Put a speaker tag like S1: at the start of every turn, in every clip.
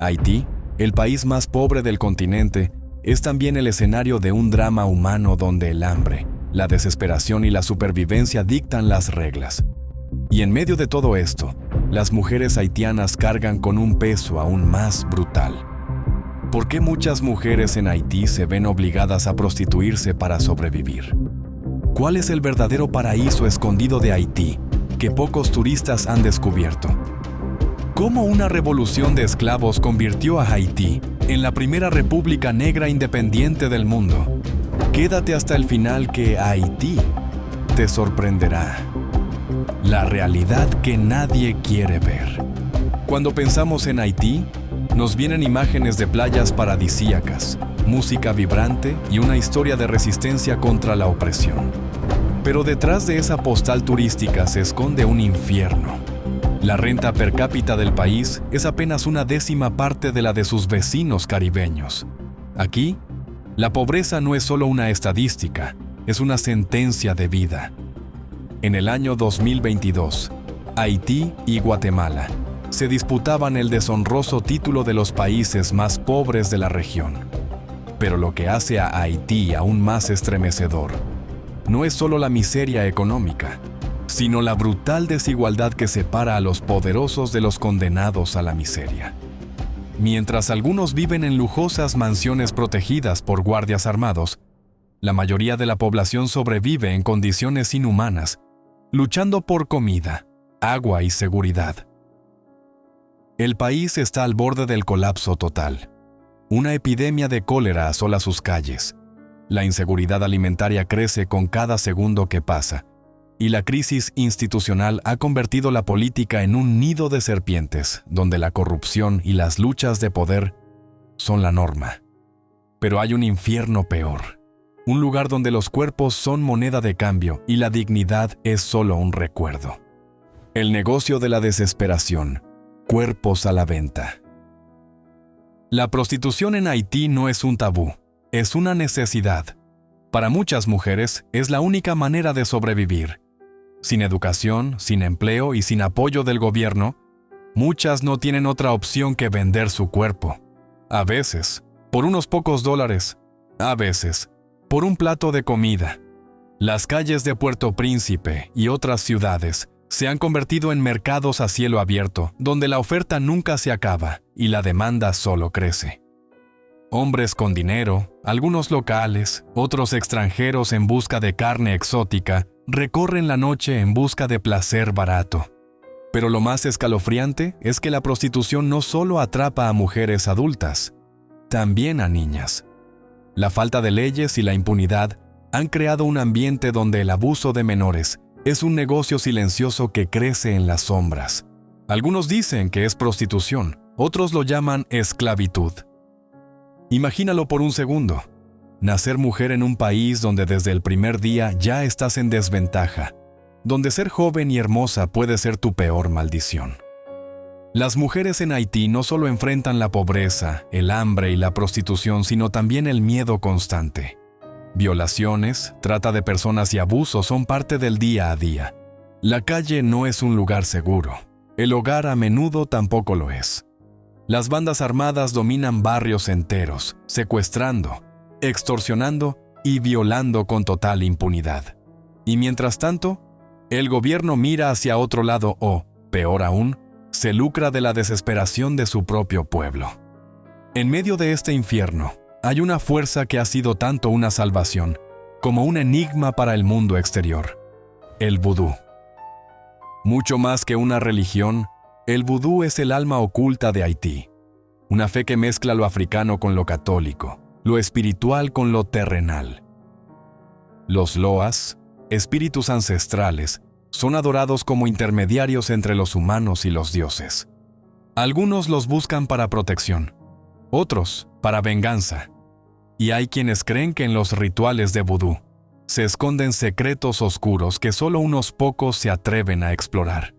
S1: Haití, el país más pobre del continente, es también el escenario de un drama humano donde el hambre, la desesperación y la supervivencia dictan las reglas. Y en medio de todo esto, las mujeres haitianas cargan con un peso aún más brutal. ¿Por qué muchas mujeres en Haití se ven obligadas a prostituirse para sobrevivir? ¿Cuál es el verdadero paraíso escondido de Haití que pocos turistas han descubierto? ¿Cómo una revolución de esclavos convirtió a Haití en la primera república negra independiente del mundo? Quédate hasta el final que Haití te sorprenderá. La realidad que nadie quiere ver. Cuando pensamos en Haití, nos vienen imágenes de playas paradisíacas, música vibrante y una historia de resistencia contra la opresión. Pero detrás de esa postal turística se esconde un infierno. La renta per cápita del país es apenas una décima parte de la de sus vecinos caribeños. Aquí, la pobreza no es solo una estadística, es una sentencia de vida. En el año 2022, Haití y Guatemala se disputaban el deshonroso título de los países más pobres de la región. Pero lo que hace a Haití aún más estremecedor no es solo la miseria económica, sino la brutal desigualdad que separa a los poderosos de los condenados a la miseria. Mientras algunos viven en lujosas mansiones protegidas por guardias armados, la mayoría de la población sobrevive en condiciones inhumanas, luchando por comida, agua y seguridad. El país está al borde del colapso total. Una epidemia de cólera asola sus calles. La inseguridad alimentaria crece con cada segundo que pasa, y la crisis institucional ha convertido la política en un nido de serpientes, donde la corrupción y las luchas de poder son la norma. Pero hay un infierno peor, un lugar donde los cuerpos son moneda de cambio y la dignidad es solo un recuerdo. El negocio de la desesperación, cuerpos a la venta. La prostitución en Haití no es un tabú, es una necesidad. Para muchas mujeres es la única manera de sobrevivir. Sin educación, sin empleo y sin apoyo del gobierno, muchas no tienen otra opción que vender su cuerpo. A veces, por unos pocos dólares. A veces, por un plato de comida. Las calles de Puerto Príncipe y otras ciudades se han convertido en mercados a cielo abierto, donde la oferta nunca se acaba y la demanda solo crece. Hombres con dinero, algunos locales, otros extranjeros en busca de carne exótica, recorren la noche en busca de placer barato. Pero lo más escalofriante es que la prostitución no solo atrapa a mujeres adultas, también a niñas. La falta de leyes y la impunidad han creado un ambiente donde el abuso de menores es un negocio silencioso que crece en las sombras. Algunos dicen que es prostitución, otros lo llaman esclavitud. Imagínalo por un segundo. Nacer mujer en un país donde desde el primer día ya estás en desventaja, donde ser joven y hermosa puede ser tu peor maldición. Las mujeres en Haití no solo enfrentan la pobreza, el hambre y la prostitución, sino también el miedo constante. Violaciones, trata de personas y abuso son parte del día a día. La calle no es un lugar seguro. El hogar a menudo tampoco lo es. Las bandas armadas dominan barrios enteros, secuestrando, extorsionando y violando con total impunidad. Y mientras tanto, el gobierno mira hacia otro lado o, peor aún, se lucra de la desesperación de su propio pueblo. En medio de este infierno, hay una fuerza que ha sido tanto una salvación como un enigma para el mundo exterior: el vudú. Mucho más que una religión, el vudú es el alma oculta de Haití, una fe que mezcla lo africano con lo católico, lo espiritual con lo terrenal. Los loas, espíritus ancestrales, son adorados como intermediarios entre los humanos y los dioses. Algunos los buscan para protección, otros para venganza. Y hay quienes creen que en los rituales de vudú se esconden secretos oscuros que solo unos pocos se atreven a explorar.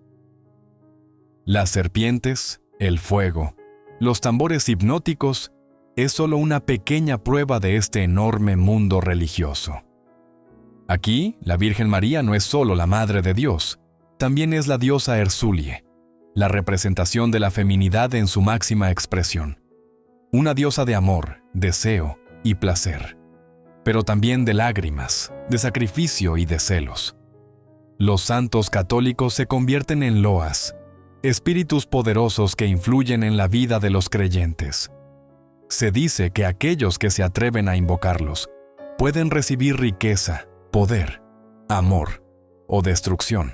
S1: Las serpientes, el fuego, los tambores hipnóticos es solo una pequeña prueba de este enorme mundo religioso. Aquí, la Virgen María no es solo la Madre de Dios, también es la diosa Erzulie, la representación de la feminidad en su máxima expresión. Una diosa de amor, deseo y placer, pero también de lágrimas, de sacrificio y de celos. Los santos católicos se convierten en loas, espíritus poderosos que influyen en la vida de los creyentes. Se dice que aquellos que se atreven a invocarlos pueden recibir riqueza, poder, amor o destrucción.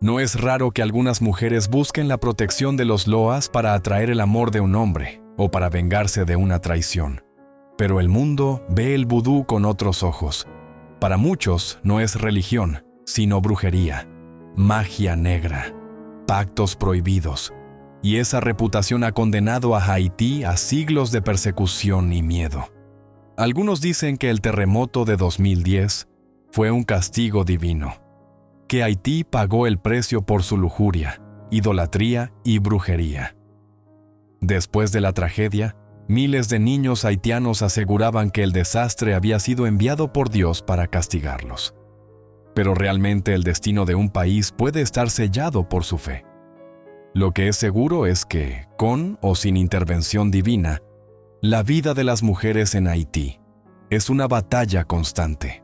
S1: No es raro que algunas mujeres busquen la protección de los loas para atraer el amor de un hombre o para vengarse de una traición. Pero el mundo ve el vudú con otros ojos. Para muchos no es religión, sino brujería, magia negra, pactos prohibidos, y esa reputación ha condenado a Haití a siglos de persecución y miedo. Algunos dicen que el terremoto de 2010 fue un castigo divino, que Haití pagó el precio por su lujuria, idolatría y brujería. Después de la tragedia, miles de niños haitianos aseguraban que el desastre había sido enviado por Dios para castigarlos. Pero realmente el destino de un país puede estar sellado por su fe. Lo que es seguro es que, con o sin intervención divina, la vida de las mujeres en Haití es una batalla constante.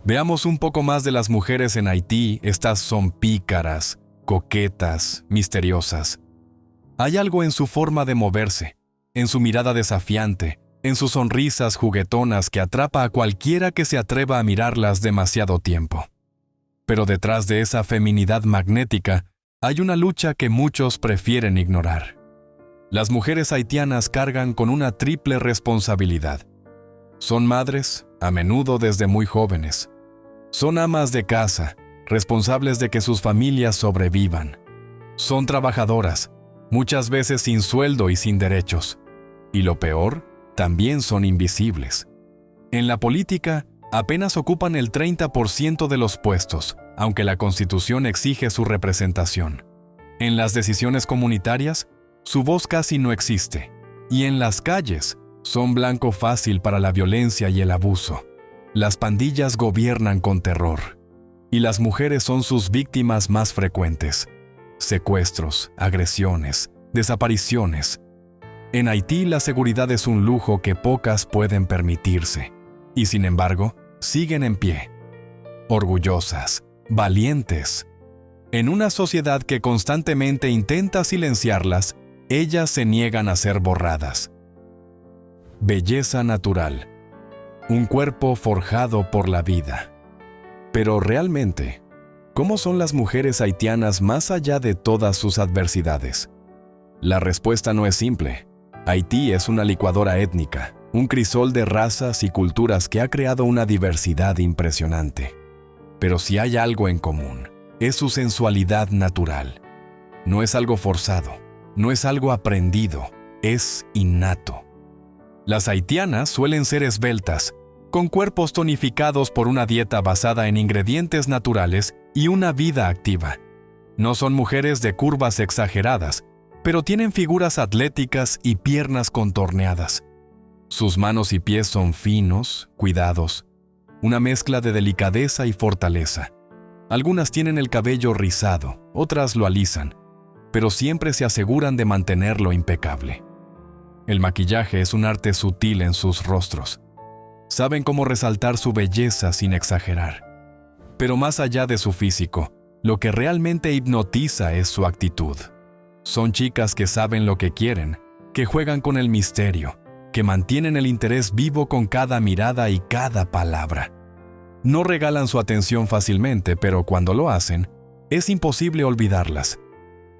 S1: Veamos un poco más de las mujeres en Haití. Estas son pícaras, coquetas, misteriosas. Hay algo en su forma de moverse, en su mirada desafiante, en sus sonrisas juguetonas que atrapa a cualquiera que se atreva a mirarlas demasiado tiempo. Pero detrás de esa feminidad magnética hay una lucha que muchos prefieren ignorar. Las mujeres haitianas cargan con una triple responsabilidad. Son madres, a menudo desde muy jóvenes. Son amas de casa, responsables de que sus familias sobrevivan. Son trabajadoras, muchas veces sin sueldo y sin derechos. Y lo peor, también son invisibles. En la política, apenas ocupan el 30% de los puestos, aunque la Constitución exige su representación. En las decisiones comunitarias, su voz casi no existe. Y en las calles, son blanco fácil para la violencia y el abuso. Las pandillas gobiernan con terror. Y las mujeres son sus víctimas más frecuentes. Secuestros, agresiones, desapariciones. En Haití la seguridad es un lujo que pocas pueden permitirse, y sin embargo, siguen en pie, orgullosas, valientes. En una sociedad que constantemente intenta silenciarlas, ellas se niegan a ser borradas. Belleza natural, un cuerpo forjado por la vida. Pero realmente, ¿cómo son las mujeres haitianas más allá de todas sus adversidades? La respuesta no es simple. Haití es una licuadora étnica, un crisol de razas y culturas que ha creado una diversidad impresionante. Pero si hay algo en común, es su sensualidad natural. No es algo forzado, no es algo aprendido, es innato. Las haitianas suelen ser esbeltas, con cuerpos tonificados por una dieta basada en ingredientes naturales y una vida activa. No son mujeres de curvas exageradas, pero tienen figuras atléticas y piernas contorneadas. Sus manos y pies son finos, cuidados, una mezcla de delicadeza y fortaleza. Algunas tienen el cabello rizado, otras lo alisan, pero siempre se aseguran de mantenerlo impecable. El maquillaje es un arte sutil en sus rostros. Saben cómo resaltar su belleza sin exagerar. Pero más allá de su físico, lo que realmente hipnotiza es su actitud. Son chicas que saben lo que quieren, que juegan con el misterio, que mantienen el interés vivo con cada mirada y cada palabra. No regalan su atención fácilmente, pero cuando lo hacen, es imposible olvidarlas.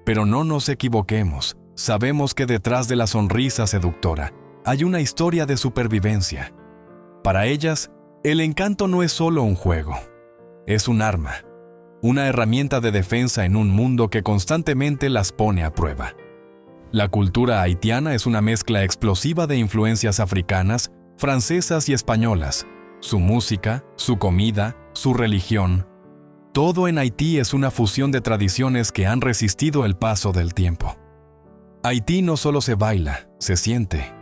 S1: Pero no nos equivoquemos, sabemos que detrás de la sonrisa seductora hay una historia de supervivencia. Para ellas, el encanto no es solo un juego, es un arma. Una herramienta de defensa en un mundo que constantemente las pone a prueba. La cultura haitiana es una mezcla explosiva de influencias africanas, francesas y españolas. Su música, su comida, su religión. Todo en Haití es una fusión de tradiciones que han resistido el paso del tiempo. Haití no solo se baila, se siente.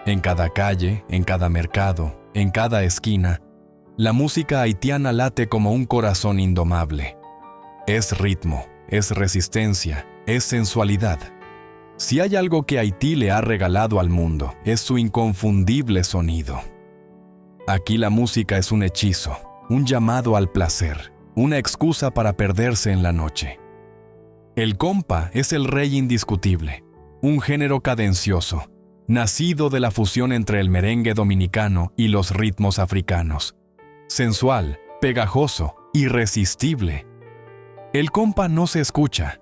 S1: En cada calle, en cada mercado, en cada esquina, la música haitiana late como un corazón indomable. Es ritmo, es resistencia, es sensualidad. Si hay algo que Haití le ha regalado al mundo, es su inconfundible sonido. Aquí la música es un hechizo, un llamado al placer, una excusa para perderse en la noche. El compa es el rey indiscutible, un género cadencioso, nacido de la fusión entre el merengue dominicano y los ritmos africanos. Sensual, pegajoso, irresistible. El compa no se escucha,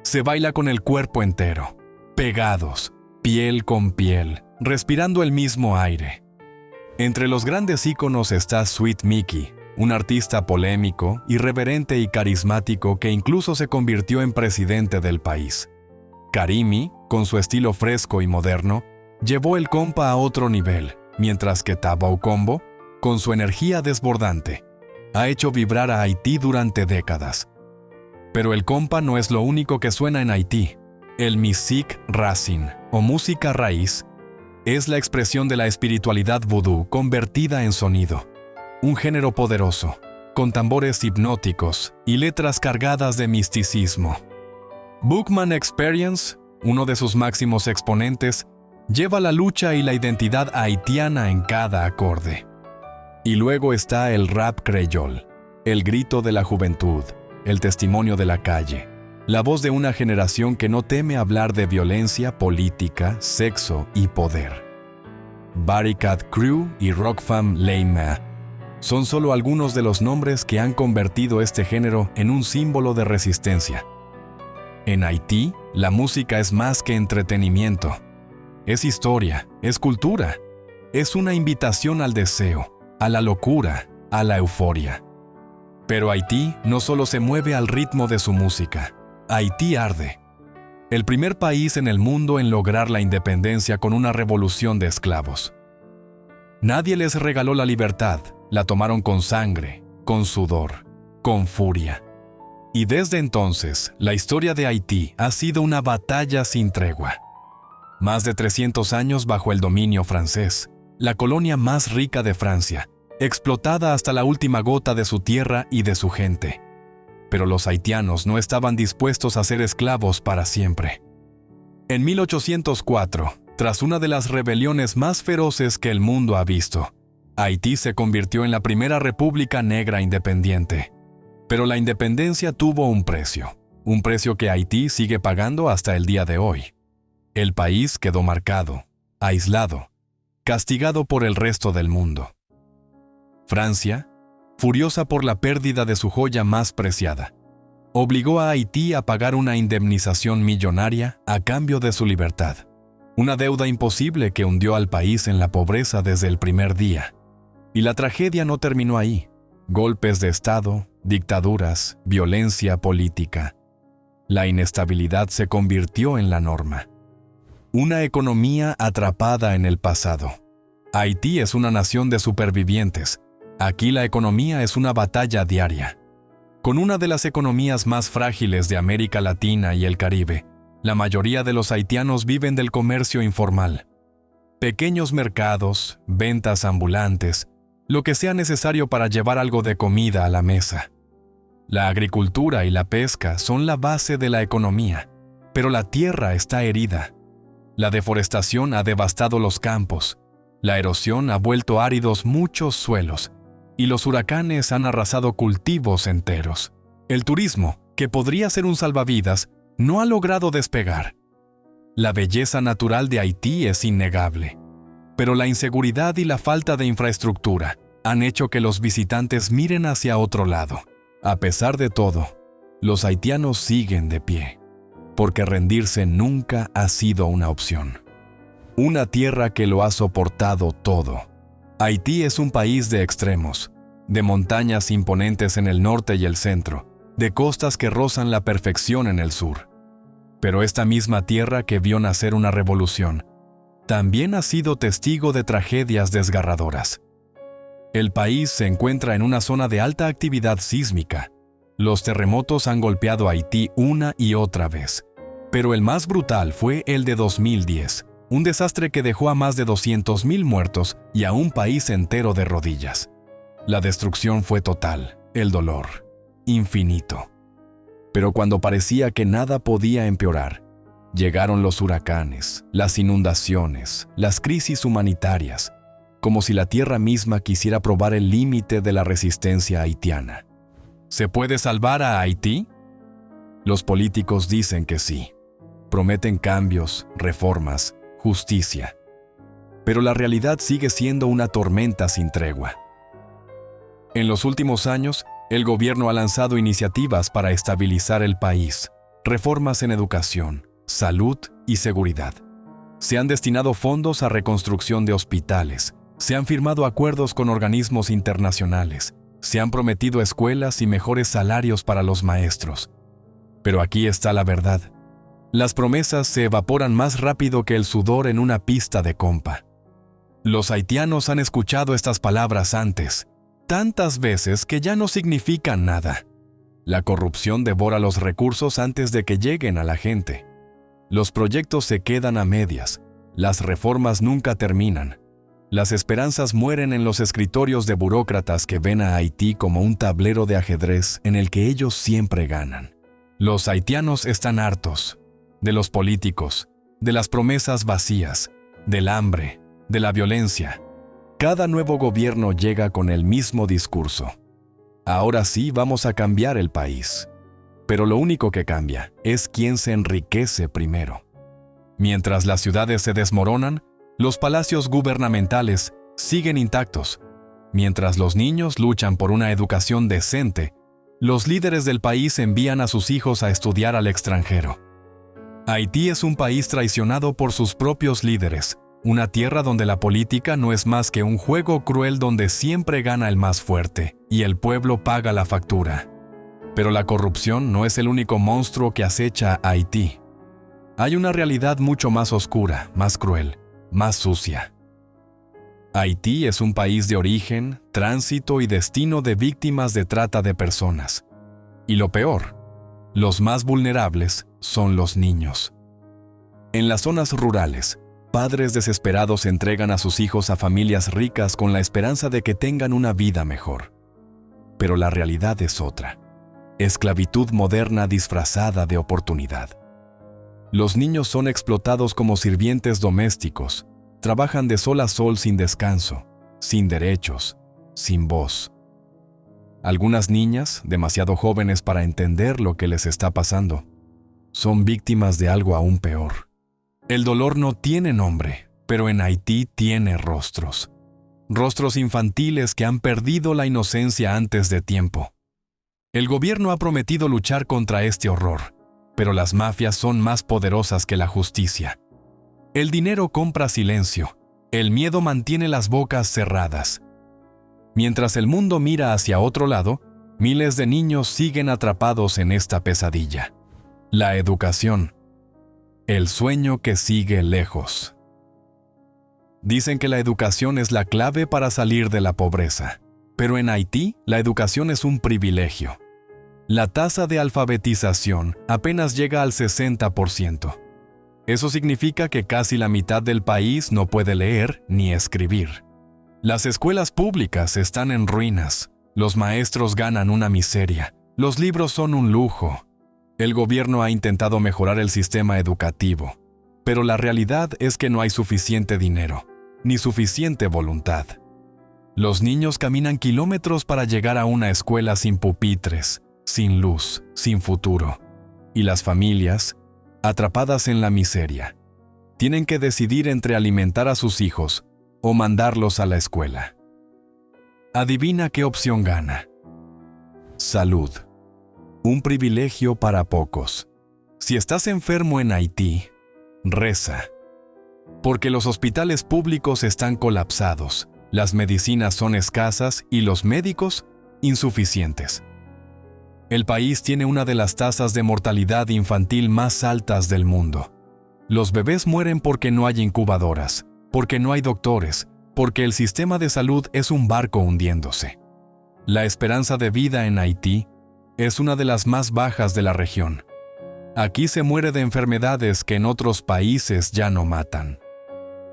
S1: se baila con el cuerpo entero, pegados, piel con piel, respirando el mismo aire. Entre los grandes íconos está Sweet Mickey, un artista polémico, irreverente y carismático que incluso se convirtió en presidente del país. Karimi, con su estilo fresco y moderno, llevó el compa a otro nivel, mientras que Taboe Combo, con su energía desbordante, ha hecho vibrar a Haití durante décadas. Pero el compa no es lo único que suena en Haití. El Musique Racine, o música raíz, es la expresión de la espiritualidad vudú convertida en sonido. Un género poderoso, con tambores hipnóticos y letras cargadas de misticismo. Bookman Experience, uno de sus máximos exponentes, lleva la lucha y la identidad haitiana en cada acorde. Y luego está el rap creyol, el grito de la juventud, el testimonio de la calle, la voz de una generación que no teme hablar de violencia, política, sexo y poder. Barricade Crew y Rockfam Leima son solo algunos de los nombres que han convertido este género en un símbolo de resistencia. En Haití, la música es más que entretenimiento. Es historia, es cultura, es una invitación al deseo, a la locura, a la euforia. Pero Haití no solo se mueve al ritmo de su música. Haití arde. El primer país en el mundo en lograr la independencia con una revolución de esclavos. Nadie les regaló la libertad, la tomaron con sangre, con sudor, con furia. Y desde entonces, la historia de Haití ha sido una batalla sin tregua. Más de 300 años bajo el dominio francés, la colonia más rica de Francia, explotada hasta la última gota de su tierra y de su gente. Pero los haitianos no estaban dispuestos a ser esclavos para siempre. En 1804, tras una de las rebeliones más feroces que el mundo ha visto, Haití se convirtió en la primera república negra independiente. Pero la independencia tuvo un precio que Haití sigue pagando hasta el día de hoy. El país quedó marcado, aislado, castigado por el resto del mundo. Francia, furiosa por la pérdida de su joya más preciada, obligó a Haití a pagar una indemnización millonaria a cambio de su libertad. Una deuda imposible que hundió al país en la pobreza desde el primer día. Y la tragedia no terminó ahí. Golpes de Estado, dictaduras, violencia política. La inestabilidad se convirtió en la norma. Una economía atrapada en el pasado. Haití es una nación de supervivientes. Aquí la economía es una batalla diaria. Con una de las economías más frágiles de América Latina y el Caribe, la mayoría de los haitianos viven del comercio informal. Pequeños mercados, ventas ambulantes, lo que sea necesario para llevar algo de comida a la mesa. La agricultura y la pesca son la base de la economía, pero la tierra está herida. La deforestación ha devastado los campos, la erosión ha vuelto áridos muchos suelos, y los huracanes han arrasado cultivos enteros. El turismo, que podría ser un salvavidas, no ha logrado despegar. La belleza natural de Haití es innegable, pero la inseguridad y la falta de infraestructura han hecho que los visitantes miren hacia otro lado. A pesar de todo, los haitianos siguen de pie, porque rendirse nunca ha sido una opción. Una tierra que lo ha soportado todo. Haití es un país de extremos, de montañas imponentes en el norte y el centro, de costas que rozan la perfección en el sur. Pero esta misma tierra que vio nacer una revolución, también ha sido testigo de tragedias desgarradoras. El país se encuentra en una zona de alta actividad sísmica. Los terremotos han golpeado a Haití una y otra vez, pero el más brutal fue el de 2010, un desastre que dejó a más de 200,000 muertos y a un país entero de rodillas. La destrucción fue total, el dolor, infinito. Pero cuando parecía que nada podía empeorar, llegaron los huracanes, las inundaciones, las crisis humanitarias, como si la tierra misma quisiera probar el límite de la resistencia haitiana. ¿Se puede salvar a Haití? Los políticos dicen que sí. Prometen cambios, reformas, justicia. Pero la realidad sigue siendo una tormenta sin tregua. En los últimos años, el gobierno ha lanzado iniciativas para estabilizar el país, reformas en educación, salud y seguridad. Se han destinado fondos a reconstrucción de hospitales, se han firmado acuerdos con organismos internacionales, se han prometido escuelas y mejores salarios para los maestros. Pero aquí está la verdad. Las promesas se evaporan más rápido que el sudor en una pista de compa. Los haitianos han escuchado estas palabras antes, tantas veces que ya no significan nada. La corrupción devora los recursos antes de que lleguen a la gente. Los proyectos se quedan a medias, las reformas nunca terminan. Las esperanzas mueren en los escritorios de burócratas que ven a Haití como un tablero de ajedrez en el que ellos siempre ganan. Los haitianos están hartos de los políticos, de las promesas vacías, del hambre, de la violencia. Cada nuevo gobierno llega con el mismo discurso. Ahora sí vamos a cambiar el país. Pero lo único que cambia es quién se enriquece primero. Mientras las ciudades se desmoronan, los palacios gubernamentales siguen intactos. Mientras los niños luchan por una educación decente, los líderes del país envían a sus hijos a estudiar al extranjero. Haití es un país traicionado por sus propios líderes, una tierra donde la política no es más que un juego cruel donde siempre gana el más fuerte y el pueblo paga la factura. Pero la corrupción no es el único monstruo que acecha a Haití. Hay una realidad mucho más oscura, más cruel, más sucia. Haití es un país de origen, tránsito y destino de víctimas de trata de personas. Y lo peor, los más vulnerables son los niños. En las zonas rurales, padres desesperados entregan a sus hijos a familias ricas con la esperanza de que tengan una vida mejor. Pero la realidad es otra. Esclavitud moderna disfrazada de oportunidad. Los niños son explotados como sirvientes domésticos, trabajan de sol a sol sin descanso, sin derechos, sin voz. Algunas niñas, demasiado jóvenes para entender lo que les está pasando, son víctimas de algo aún peor. El dolor no tiene nombre, pero en Haití tiene rostros. Rostros infantiles que han perdido la inocencia antes de tiempo. El gobierno ha prometido luchar contra este horror, pero las mafias son más poderosas que la justicia. El dinero compra silencio, el miedo mantiene las bocas cerradas. Mientras el mundo mira hacia otro lado, miles de niños siguen atrapados en esta pesadilla. La educación. El sueño que sigue lejos. Dicen que la educación es la clave para salir de la pobreza, pero en Haití la educación es un privilegio. La tasa de alfabetización apenas llega al 60%. Eso significa que casi la mitad del país no puede leer ni escribir. Las escuelas públicas están en ruinas, los maestros ganan una miseria, los libros son un lujo. El gobierno ha intentado mejorar el sistema educativo, pero la realidad es que no hay suficiente dinero, ni suficiente voluntad. Los niños caminan kilómetros para llegar a una escuela sin pupitres, sin luz, sin futuro. Y las familias, atrapadas en la miseria, tienen que decidir entre alimentar a sus hijos o mandarlos a la escuela. Adivina qué opción gana. Salud. Un privilegio para pocos. Si estás enfermo en Haití, reza. Porque los hospitales públicos están colapsados, las medicinas son escasas y los médicos insuficientes. El país tiene una de las tasas de mortalidad infantil más altas del mundo. Los bebés mueren porque no hay incubadoras, porque no hay doctores, porque el sistema de salud es un barco hundiéndose. La esperanza de vida en Haití es una de las más bajas de la región. Aquí se muere de enfermedades que en otros países ya no matan.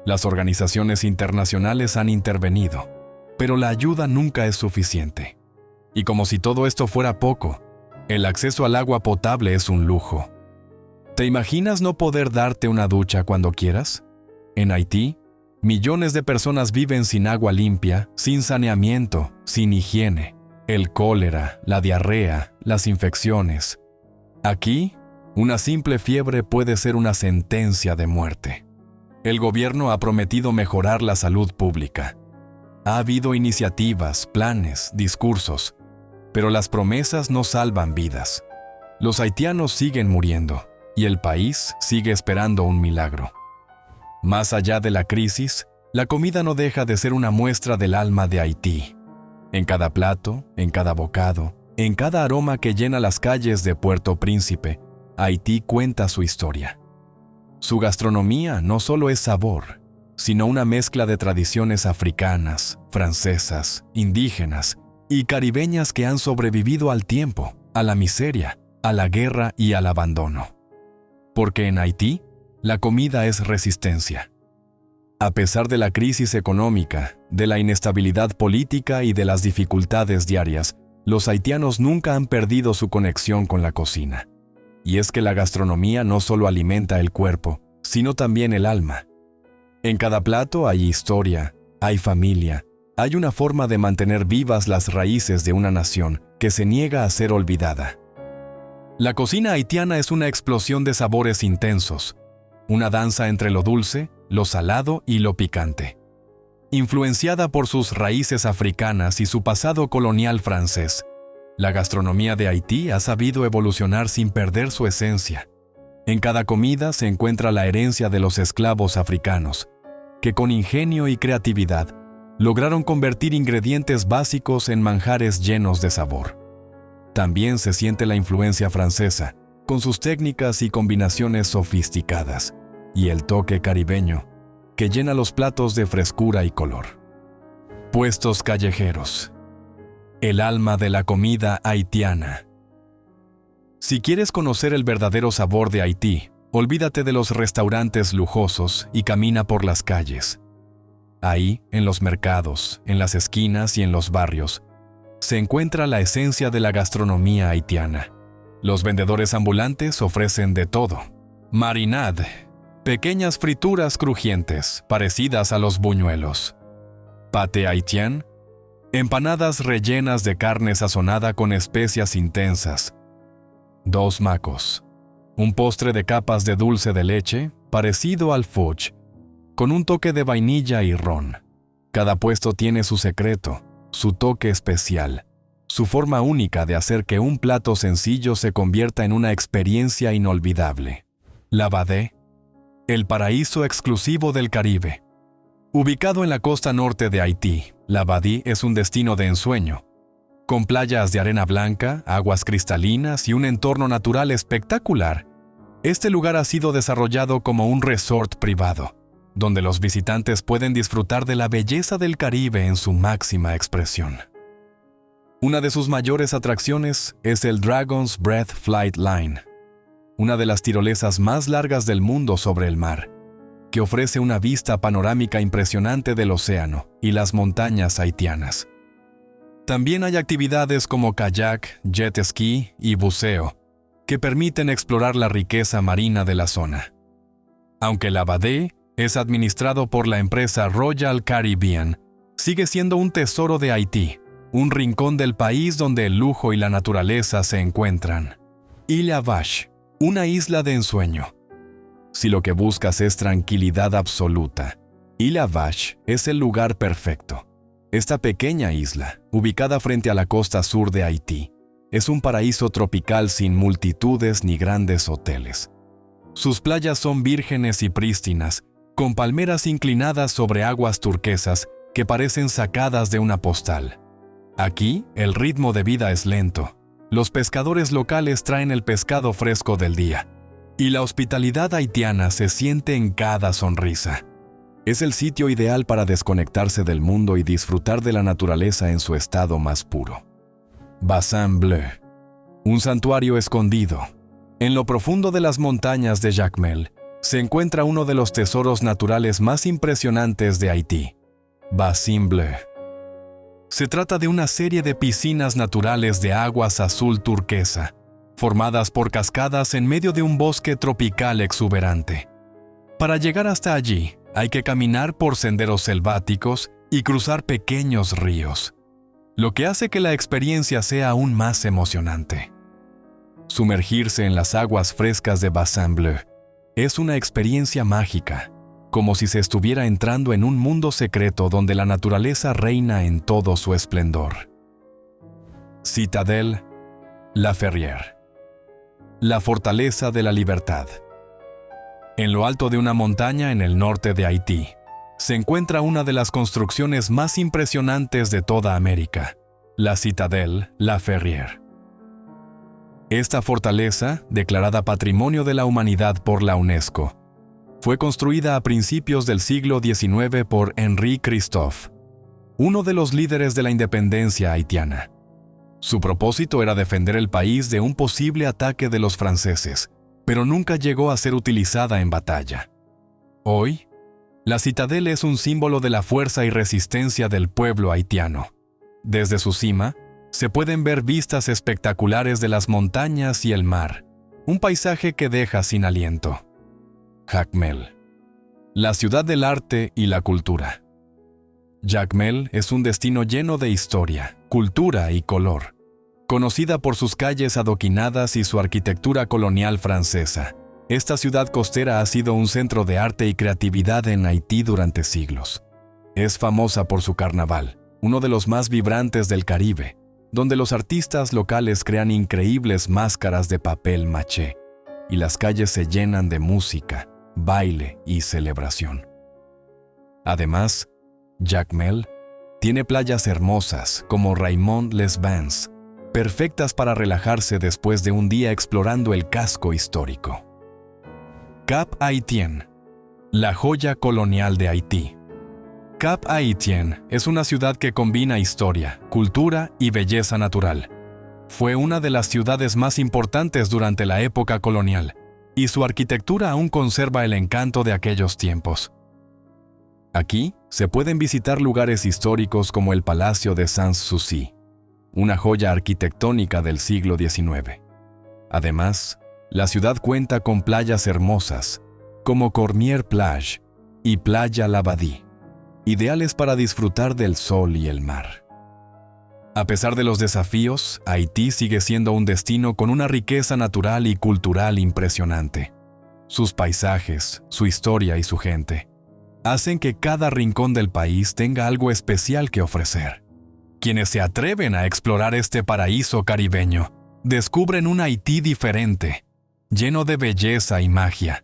S1: Las organizaciones internacionales han intervenido, pero la ayuda nunca es suficiente. Y como si todo esto fuera poco, El acceso al agua potable es un lujo. ¿Te imaginas no poder darte una ducha cuando quieras? En Haití, millones de personas viven sin agua limpia, sin saneamiento, sin higiene. El cólera, la diarrea, las infecciones. Aquí, una simple fiebre puede ser una sentencia de muerte. El gobierno ha prometido mejorar la salud pública. Ha habido iniciativas, planes, discursos, pero las promesas no salvan vidas. Los haitianos siguen muriendo y el país sigue esperando un milagro. Más allá de la crisis, la comida no deja de ser una muestra del alma de Haití. En cada plato, en cada bocado, en cada aroma que llena las calles de Puerto Príncipe, Haití cuenta su historia. Su gastronomía no solo es sabor, sino una mezcla de tradiciones africanas, francesas, indígenas y caribeñas que han sobrevivido al tiempo, a la miseria, a la guerra y al abandono. Porque en Haití, la comida es resistencia. A pesar de la crisis económica, de la inestabilidad política y de las dificultades diarias, los haitianos nunca han perdido su conexión con la cocina. Y es que la gastronomía no solo alimenta el cuerpo, sino también el alma. En cada plato hay historia, hay familia, hay una forma de mantener vivas las raíces de una nación que se niega a ser olvidada. La cocina haitiana es una explosión de sabores intensos, una danza entre lo dulce, lo salado y lo picante. Influenciada por sus raíces africanas y su pasado colonial francés, la gastronomía de Haití ha sabido evolucionar sin perder su esencia. En cada comida se encuentra la herencia de los esclavos africanos, que con ingenio y creatividad lograron convertir ingredientes básicos en manjares llenos de sabor. También se siente la influencia francesa, con sus técnicas y combinaciones sofisticadas, y el toque caribeño, que llena los platos de frescura y color. Puestos callejeros. El alma de la comida haitiana. Si quieres conocer el verdadero sabor de Haití, olvídate de los restaurantes lujosos y camina por las calles. Ahí, en los mercados, en las esquinas y en los barrios, se encuentra la esencia de la gastronomía haitiana. Los vendedores ambulantes ofrecen de todo. Marinade, pequeñas frituras crujientes, parecidas a los buñuelos. Pâté haïtien, empanadas rellenas de carne sazonada con especias intensas. Dos macos, un postre de capas de dulce de leche, parecido al fudge, con un toque de vainilla y ron. Cada puesto tiene su secreto, su toque especial, su forma única de hacer que un plato sencillo se convierta en una experiencia inolvidable. Labadé, el paraíso exclusivo del Caribe. Ubicado en la costa norte de Haití, Labadí es un destino de ensueño, con playas de arena blanca, aguas cristalinas y un entorno natural espectacular. Este lugar ha sido desarrollado como un resort privado, donde los visitantes pueden disfrutar de la belleza del Caribe en su máxima expresión. Una de sus mayores atracciones es el Dragon's Breath Flight Line, una de las tirolesas más largas del mundo sobre el mar, que ofrece una vista panorámica impresionante del océano y las montañas haitianas. También hay actividades como kayak, jet ski y buceo, que permiten explorar la riqueza marina de la zona. Aunque Labadé es administrado por la empresa Royal Caribbean, sigue siendo un tesoro de Haití, un rincón del país donde el lujo y la naturaleza se encuentran. Île Vache, una isla de ensueño. Si lo que buscas es tranquilidad absoluta, Île Vache es el lugar perfecto. Esta pequeña isla, ubicada frente a la costa sur de Haití, es un paraíso tropical sin multitudes ni grandes hoteles. Sus playas son vírgenes y prístinas, con palmeras inclinadas sobre aguas turquesas que parecen sacadas de una postal. Aquí, el ritmo de vida es lento. Los pescadores locales traen el pescado fresco del día, y la hospitalidad haitiana se siente en cada sonrisa. Es el sitio ideal para desconectarse del mundo y disfrutar de la naturaleza en su estado más puro. Bassin Bleu, un santuario escondido. En lo profundo de las montañas de Jacmel se encuentra uno de los tesoros naturales más impresionantes de Haití, Bassin Bleu. Se trata de una serie de piscinas naturales de aguas azul turquesa, formadas por cascadas en medio de un bosque tropical exuberante. Para llegar hasta allí, hay que caminar por senderos selváticos y cruzar pequeños ríos, lo que hace que la experiencia sea aún más emocionante. Sumergirse en las aguas frescas de Bassin Bleu es una experiencia mágica, como si se estuviera entrando en un mundo secreto donde la naturaleza reina en todo su esplendor. Citadelle La Ferrière. La fortaleza de la libertad. En lo alto de una montaña en el norte de Haití, se encuentra una de las construcciones más impresionantes de toda América, la Citadelle La Ferrière. Esta fortaleza, declarada Patrimonio de la Humanidad por la UNESCO, fue construida a principios del siglo XIX por Henri Christophe, uno de los líderes de la independencia haitiana. Su propósito era defender el país de un posible ataque de los franceses, pero nunca llegó a ser utilizada en batalla. Hoy, la Citadelle es un símbolo de la fuerza y resistencia del pueblo haitiano. Desde su cima, se pueden ver vistas espectaculares de las montañas y el mar, un paisaje que deja sin aliento. Jacmel, la ciudad del arte y la cultura. Jacmel es un destino lleno de historia, cultura y color, conocida por sus calles adoquinadas y su arquitectura colonial francesa. Esta ciudad costera ha sido un centro de arte y creatividad en Haití durante siglos. Es famosa por su carnaval, uno de los más vibrantes del Caribe, donde los artistas locales crean increíbles máscaras de papel maché, y las calles se llenan de música, baile y celebración. Además, Jacmel tiene playas hermosas como Raymond-les-Bains, perfectas para relajarse después de un día explorando el casco histórico. Cap Haitien, la joya colonial de Haití. Cap Haitien es una ciudad que combina historia, cultura y belleza natural. Fue una de las ciudades más importantes durante la época colonial, y su arquitectura aún conserva el encanto de aquellos tiempos. Aquí se pueden visitar lugares históricos como el Palacio de Sans-Souci, una joya arquitectónica del siglo XIX. Además, la ciudad cuenta con playas hermosas, como Cormier Plage y Playa Labadie, ideales para disfrutar del sol y el mar. A pesar de los desafíos, Haití sigue siendo un destino con una riqueza natural y cultural impresionante. Sus paisajes, su historia y su gente hacen que cada rincón del país tenga algo especial que ofrecer. Quienes se atreven a explorar este paraíso caribeño descubren un Haití diferente, lleno de belleza y magia,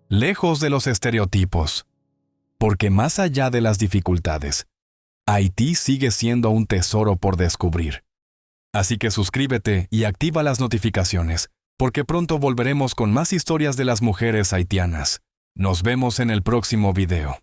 S1: lejos de los estereotipos. Porque más allá de las dificultades, Haití sigue siendo un tesoro por descubrir. Así que suscríbete y activa las notificaciones, porque pronto volveremos con más historias de las mujeres haitianas. Nos vemos en el próximo video.